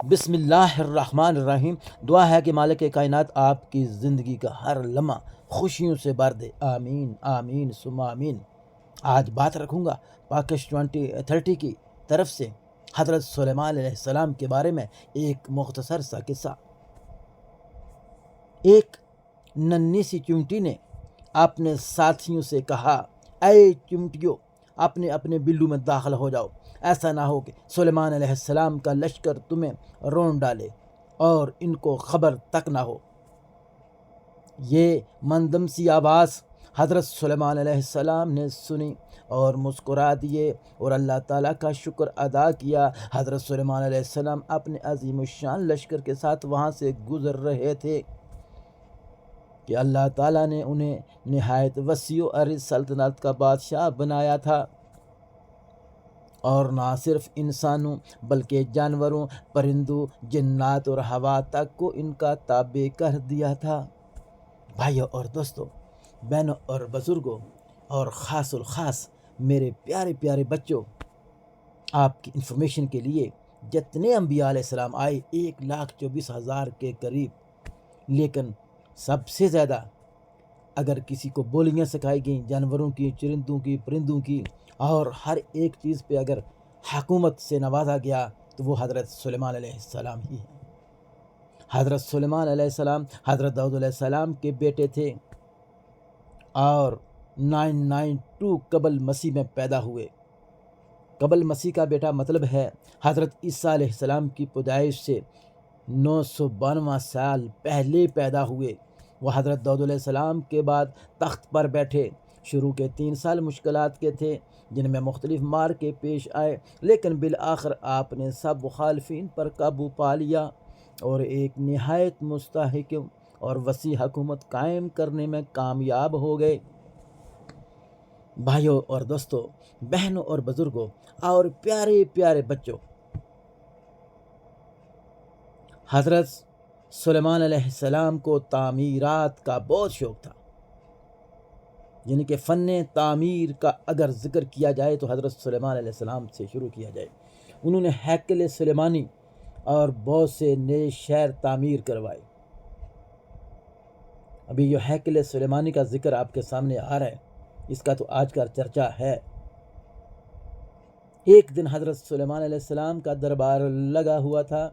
بسم اللہ الرحمن الرحیم۔ دعا ہے کہ مالک کائنات آپ کی زندگی کا ہر لمحہ خوشیوں سے بھر دے، آمین آمین ثم آمین۔ آج بات رکھوں گا پاکش 2030 کی طرف سے حضرت سلیمان علیہ السلام کے بارے میں ایک مختصر سا قصہ۔ ایک ننھی سی چمٹی نے اپنے ساتھیوں سے کہا، اے چمٹیوں، اپنے اپنے بلو میں داخل ہو جاؤ، ایسا نہ ہو کہ سلیمان علیہ السلام کا لشکر تمہیں رون ڈالے اور ان کو خبر تک نہ ہو۔ یہ مندم سی آواز حضرت سلیمان علیہ السلام نے سنی اور مسکرا دیے اور اللہ تعالیٰ کا شکر ادا کیا۔ حضرت سلیمان علیہ السلام اپنے عظیم الشان لشکر کے ساتھ وہاں سے گزر رہے تھے کہ اللہ تعالیٰ نے انہیں نہایت وسیع و عریض سلطنت کا بادشاہ بنایا تھا، اور نہ صرف انسانوں بلکہ جانوروں، پرندوں، جنات اور ہوا تک کو ان کا تابع کر دیا تھا۔ بھائیوں اور دوستوں، بہنوں اور بزرگوں، اور خاص الخاص میرے پیارے پیارے بچوں، آپ کی انفارمیشن کے لیے جتنے انبیاء علیہ السلام آئے 1,24,000 کے قریب، لیکن سب سے زیادہ اگر کسی کو بولیاں سکھائی گئیں جانوروں کی، چرندوں کی، پرندوں کی، اور ہر ایک چیز پہ اگر حکومت سے نوازا گیا تو وہ حضرت سلیمان علیہ السلام ہی ہیں۔ حضرت سلیمان علیہ السلام حضرت داؤد علیہ السلام کے بیٹے تھے اور 992 قبل مسیح میں پیدا ہوئے۔ قبل مسیح کا بیٹا مطلب ہے حضرت عیسیٰ علیہ السلام کی پیدائش سے 992 سال پہلے پیدا ہوئے۔ وہ حضرت داؤد علیہ السلام کے بعد تخت پر بیٹھے۔ شروع کے 3 سال مشکلات کے تھے، جن میں مختلف مارکے پیش آئے، لیکن بالآخر آپ نے سب مخالفین پر قابو پا لیا اور ایک نہایت مستحکم اور وسیع حکومت قائم کرنے میں کامیاب ہو گئے۔ بھائیوں اور دوستوں، بہنوں اور بزرگوں، اور پیارے پیارے بچوں، حضرت سلیمان علیہ السلام کو تعمیرات کا بہت شوق تھا، یعنی کہ فن تعمیر کا اگر ذکر کیا جائے تو حضرت سلیمان علیہ السلام سے شروع کیا جائے۔ انہوں نے ہیکل سلیمانی اور بہت سے نئے شہر تعمیر کروائے۔ ابھی جو ہیکل سلیمانی کا ذکر آپ کے سامنے آ رہا ہے، اس کا تو آج کا چرچا ہے۔ ایک دن حضرت سلیمان علیہ السلام کا دربار لگا ہوا تھا،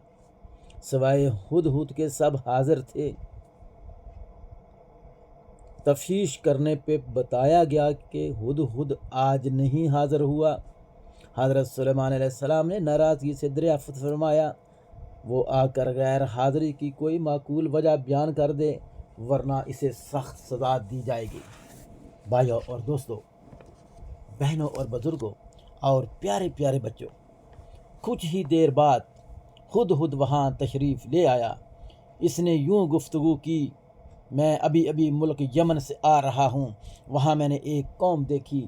سوائے ہدہد کے سب حاضر تھے۔ تفتیش کرنے پہ بتایا گیا کہ ہدہد آج نہیں حاضر ہوا۔ حضرت سلیمان علیہ السلام نے ناراضگی سے دریافت فرمایا، وہ آ کر غیر حاضری کی کوئی معقول وجہ بیان کر دے، ورنہ اسے سخت سزا دی جائے گی۔ بھائیوں اور دوستوں، بہنوں اور بزرگوں، اور پیارے پیارے بچوں، کچھ ہی دیر بعد ہدہد وہاں تشریف لے آیا۔ اس نے یوں گفتگو کی، میں ابھی ملک یمن سے آ رہا ہوں۔ وہاں میں نے ایک قوم دیکھی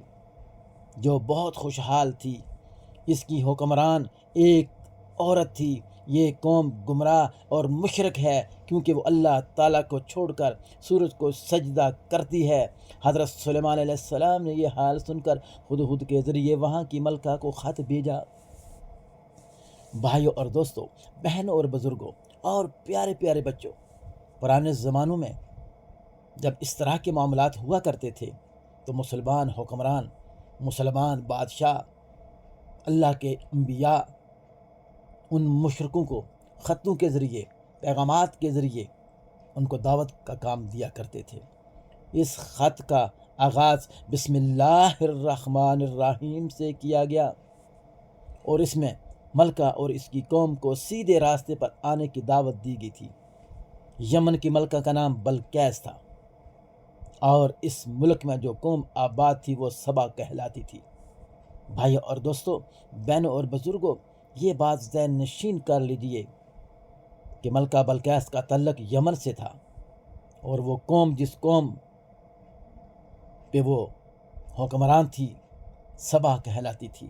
جو بہت خوشحال تھی۔ اس کی حکمران ایک عورت تھی۔ یہ قوم گمراہ اور مشرک ہے، کیونکہ وہ اللہ تعالیٰ کو چھوڑ کر سورج کو سجدہ کرتی ہے۔ حضرت سلیمان علیہ السلام نے یہ حال سن کر ہدہد کے ذریعے وہاں کی ملکہ کو خط بھیجا۔ بھائیوں اور دوستوں، بہنوں اور بزرگوں، اور پیارے پیارے بچوں، پرانے زمانوں میں جب اس طرح کے معاملات ہوا کرتے تھے تو مسلمان حکمران، مسلمان بادشاہ، اللہ کے انبیاء ان مشرکوں کو خطوں کے ذریعے، پیغامات کے ذریعے ان کو دعوت کا کام دیا کرتے تھے۔ اس خط کا آغاز بسم اللہ الرحمن الرحیم سے کیا گیا، اور اس میں ملکہ اور اس کی قوم کو سیدھے راستے پر آنے کی دعوت دی گئی تھی۔ یمن کی ملکہ کا نام بلقیس تھا، اور اس ملک میں جو قوم آباد تھی وہ سبا کہلاتی تھی۔ بھائیوں اور دوستوں، بہنوں اور بزرگوں، یہ بات ذہن نشین کر لیجئے کہ ملکہ بلقیس کا تعلق یمن سے تھا، اور وہ قوم جس قوم پہ وہ حکمران تھی سبا کہلاتی تھی۔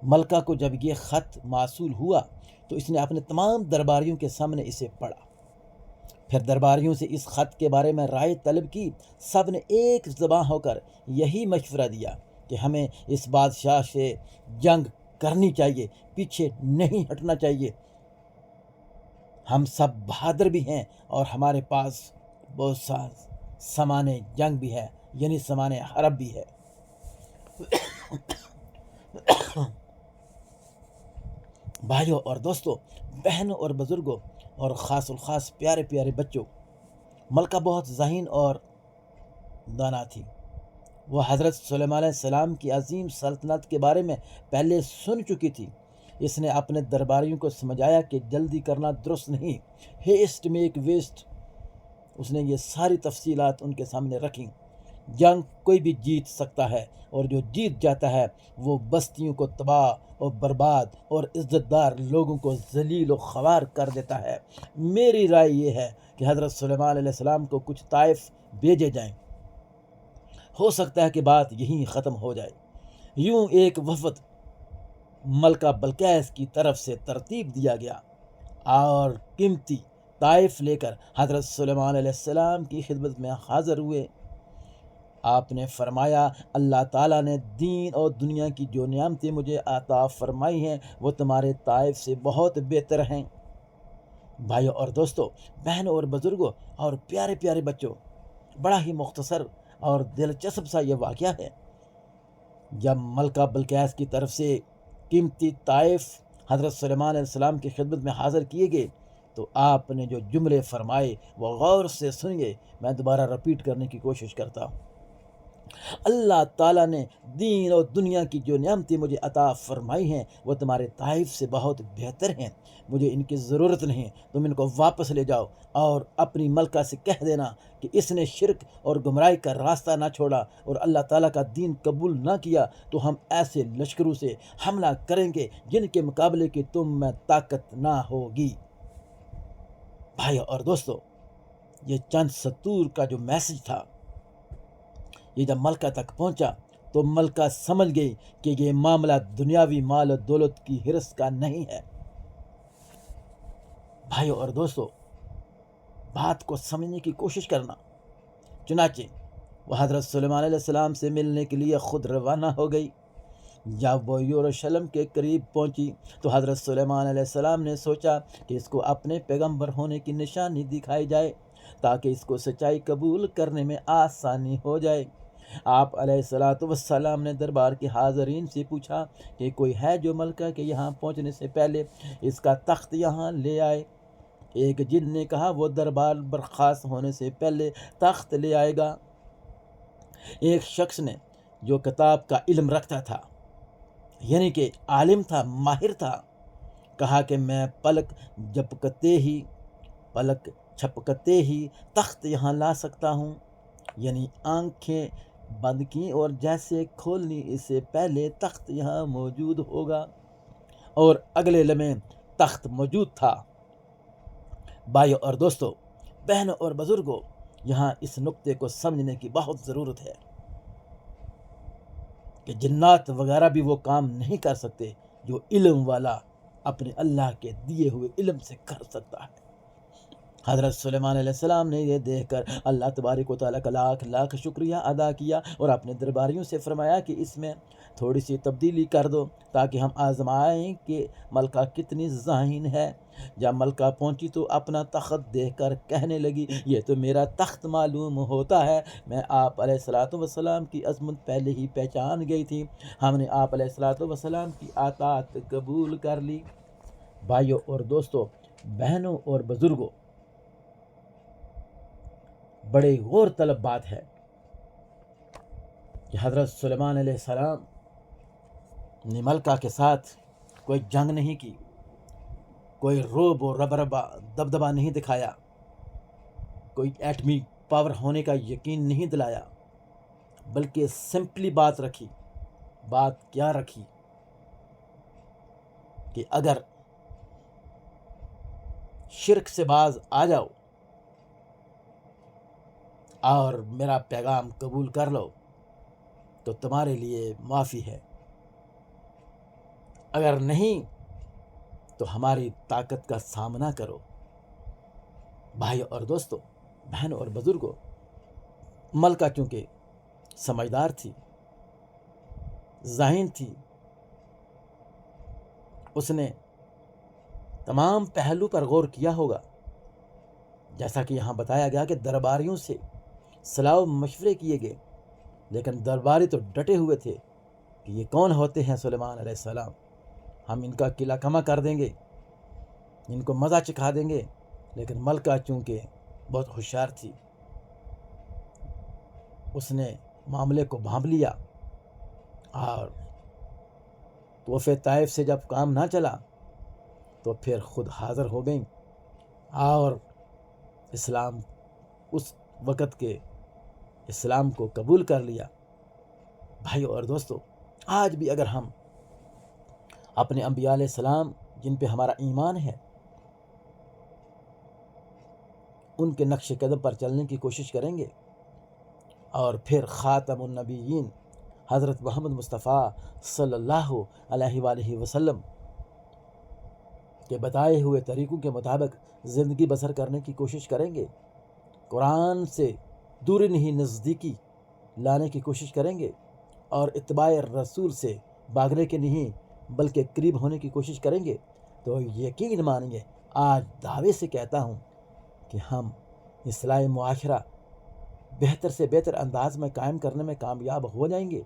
ملکہ کو جب یہ خط موصول ہوا تو اس نے اپنے تمام درباریوں کے سامنے اسے پڑھا۔ پھر درباریوں سے اس خط کے بارے میں رائے طلب کی۔ سب نے ایک زباں ہو کر یہی مشورہ دیا کہ ہمیں اس بادشاہ سے جنگ کرنی چاہیے، پیچھے نہیں ہٹنا چاہیے، ہم سب بہادر بھی ہیں اور ہمارے پاس بہت سا سامان جنگ بھی ہے، یعنی سامان حرب بھی ہے۔ بھائیوں اور دوستوں، بہنوں اور بزرگوں اور خاص الخاص پیارے پیارے بچوں، ملکہ بہت ذہین اور دانا تھی۔ وہ حضرت سلیمان علیہ السلام کی عظیم سلطنت کے بارے میں پہلے سن چکی تھی۔ اس نے اپنے درباریوں کو سمجھایا کہ جلدی کرنا درست نہیں، ہیسٹ میک ویسٹ۔ اس نے یہ ساری تفصیلات ان کے سامنے رکھیں۔ جنگ کوئی بھی جیت سکتا ہے، اور جو جیت جاتا ہے وہ بستیوں کو تباہ اور برباد اور عزت دار لوگوں کو ذلیل و خوار کر دیتا ہے۔ میری رائے یہ ہے کہ حضرت سلیمان علیہ السلام کو کچھ طائف بھیجے جائیں، ہو سکتا ہے کہ بات یہیں ختم ہو جائے۔ یوں ایک وفد ملکہ بلقیس کی طرف سے ترتیب دیا گیا اور قیمتی طائف لے کر حضرت سلیمان علیہ السلام کی خدمت میں حاضر ہوئے۔ آپ نے فرمایا، اللہ تعالیٰ نے دین اور دنیا کی جو نعمتیں مجھے عطا فرمائی ہیں وہ تمہارے طائف سے بہت بہتر ہیں۔ بھائیوں اور دوستوں، بہنوں اور بزرگوں اور پیارے پیارے بچوں، بڑا ہی مختصر اور دلچسپ سا یہ واقعہ ہے۔ جب ملکہ بلقیس کی طرف سے قیمتی طائف حضرت سلیمان علیہ السلام کی خدمت میں حاضر کیے گئے تو آپ نے جو جملے فرمائے وہ غور سے سنیے۔ میں دوبارہ رپیٹ کرنے کی کوشش کرتا ہوں۔ اللہ تعالیٰ نے دین اور دنیا کی جو نعمتیں مجھے عطا فرمائی ہیں وہ تمہارے طائف سے بہت بہتر ہیں۔ مجھے ان کی ضرورت نہیں، تم ان کو واپس لے جاؤ اور اپنی ملکہ سے کہہ دینا کہ اس نے شرک اور گمراہی کا راستہ نہ چھوڑا اور اللہ تعالیٰ کا دین قبول نہ کیا تو ہم ایسے لشکروں سے حملہ کریں گے جن کے مقابلے کی تم میں طاقت نہ ہوگی۔ بھائیو اور دوستو، یہ چند سطور کا جو میسج تھا، یہ جب ملکہ تک پہنچا تو ملکہ سمجھ گئی کہ یہ معاملہ دنیاوی مال و دولت کی ہرس کا نہیں ہے۔ بھائیو اور دوستو، بات کو سمجھنے کی کوشش کرنا۔ چنانچہ وہ حضرت سلیمان علیہ السلام سے ملنے کے لیے خود روانہ ہو گئی۔ جب وہ یروشلم کے قریب پہنچی تو حضرت سلیمان علیہ السلام نے سوچا کہ اس کو اپنے پیغمبر ہونے کی نشانی دکھائی جائے تاکہ اس کو سچائی قبول کرنے میں آسانی ہو جائے۔ آپ علیہ السلام نے دربار کے حاضرین سے پوچھا کہ کوئی ہے جو ملکہ کے یہاں پہنچنے سے پہلے اس کا تخت یہاں لے آئے۔ ایک جن نے کہا وہ دربار برخاست ہونے سے پہلے تخت لے آئے گا۔ ایک شخص نے جو کتاب کا علم رکھتا تھا، یعنی کہ عالم تھا، ماہر تھا، کہا کہ میں پلک چھپکتے ہی تخت یہاں لا سکتا ہوں، یعنی آنکھیں بند کی اور جیسے کھولنی اس سے پہلے تخت یہاں موجود ہوگا، اور اگلے لمحے تخت موجود تھا۔ بھائیو اور دوستو، بہنوں اور بزرگوں، یہاں اس نقطے کو سمجھنے کی بہت ضرورت ہے کہ جنات وغیرہ بھی وہ کام نہیں کر سکتے جو علم والا اپنے اللہ کے دیے ہوئے علم سے کر سکتا ہے۔ حضرت سلیمان علیہ السلام نے یہ دیکھ کر اللہ تبارک و تعالیٰ کا لاکھ لاکھ شکریہ ادا کیا اور اپنے درباریوں سے فرمایا کہ اس میں تھوڑی سی تبدیلی کر دو تاکہ ہم آزمائیں کہ ملکہ کتنی ذہین ہے۔ جب ملکہ پہنچی تو اپنا تخت دیکھ کر کہنے لگی، یہ تو میرا تخت معلوم ہوتا ہے، میں آپ علیہ السلام کی عظمت پہلے ہی پہچان گئی تھی، ہم نے آپ علیہ السلام کی اطاعت قبول کر لی۔ بھائیوں اور دوستوں، بہنوں اور بزرگوں، بڑے غور طلب بات ہے کہ حضرت سلیمان علیہ السلام نے ملکہ کے ساتھ کوئی جنگ نہیں کی، کوئی روب و ربربہ دبدبہ نہیں دکھایا، کوئی ایٹمی پاور ہونے کا یقین نہیں دلایا، بلکہ سمپلی بات رکھی۔ بات کیا رکھی کہ اگر شرک سے باز آ جاؤ اور میرا پیغام قبول کر لو تو تمہارے لیے معافی ہے، اگر نہیں تو ہماری طاقت کا سامنا کرو۔ بھائیو اور دوستو، بہنوں اور بزرگوں، ملکہ چونکہ سمجھدار تھی، ذہین تھی، اس نے تمام پہلو پر غور کیا ہوگا، جیسا کہ یہاں بتایا گیا کہ درباریوں سے صلاح و مشورے کیے گئے، لیکن درباری تو ڈٹے ہوئے تھے کہ یہ کون ہوتے ہیں سلیمان علیہ السلام، ہم ان کا قلعہ کما کر دیں گے، ان کو مزہ چکھا دیں گے۔ لیکن ملکہ چونکہ بہت ہوشیار تھی، اس نے معاملے کو بھانپ لیا، اور طوفِ طائف سے جب کام نہ چلا تو پھر خود حاضر ہو گئیں اور اسلام، اس وقت کے اسلام کو قبول کر لیا۔ بھائیو اور دوستو، آج بھی اگر ہم اپنے انبیاء علیہ السلام جن پہ ہمارا ایمان ہے، ان کے نقش قدم پر چلنے کی کوشش کریں گے، اور پھر خاتم النبیین حضرت محمد مصطفیٰ صلی اللہ علیہ وآلہ وسلم کے بتائے ہوئے طریقوں کے مطابق زندگی بسر کرنے کی کوشش کریں گے، قرآن سے دوری نہیں نزدیکی لانے کی کوشش کریں گے، اور اتباع رسول سے بھاگنے کے نہیں بلکہ قریب ہونے کی کوشش کریں گے، تو یقین مانیے آج دعوے سے کہتا ہوں کہ ہم اصلاح معاشرہ بہتر سے بہتر انداز میں قائم کرنے میں کامیاب ہو جائیں گے،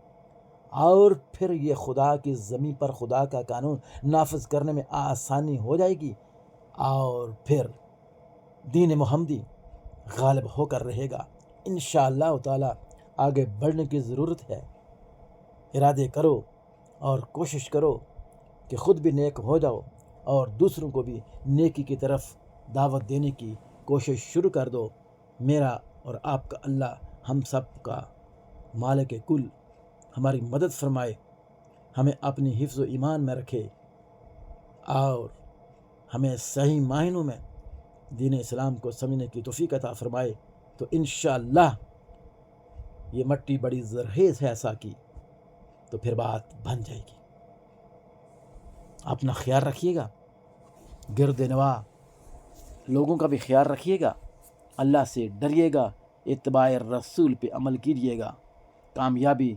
اور پھر یہ خدا کی زمین پر خدا کا قانون نافذ کرنے میں آسانی ہو جائے گی، اور پھر دین محمدی غالب ہو کر رہے گا۔ انشاءاللہ تعالی آگے بڑھنے کی ضرورت ہے، ارادے کرو اور کوشش کرو کہ خود بھی نیک ہو جاؤ اور دوسروں کو بھی نیکی کی طرف دعوت دینے کی کوشش شروع کر دو۔ میرا اور آپ کا اللہ ہم سب کا مالک کل ہماری مدد فرمائے، ہمیں اپنی حفظ و ایمان میں رکھے، اور ہمیں صحیح معنوں میں دین اسلام کو سمجھنے کی توفیق عطا فرمائے۔ تو انشاءاللہ یہ مٹی بڑی زرخیز ہے ایسا کی، تو پھر بات بن جائے گی۔ اپنا خیال رکھیے گا، گرد نواح لوگوں کا بھی خیال رکھیے گا، اللہ سے ڈریے گا، اتباع رسول پہ عمل کیجیے گا، کامیابی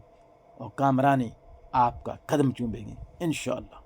اور کامرانی آپ کا قدم چومے گی انشاءاللہ۔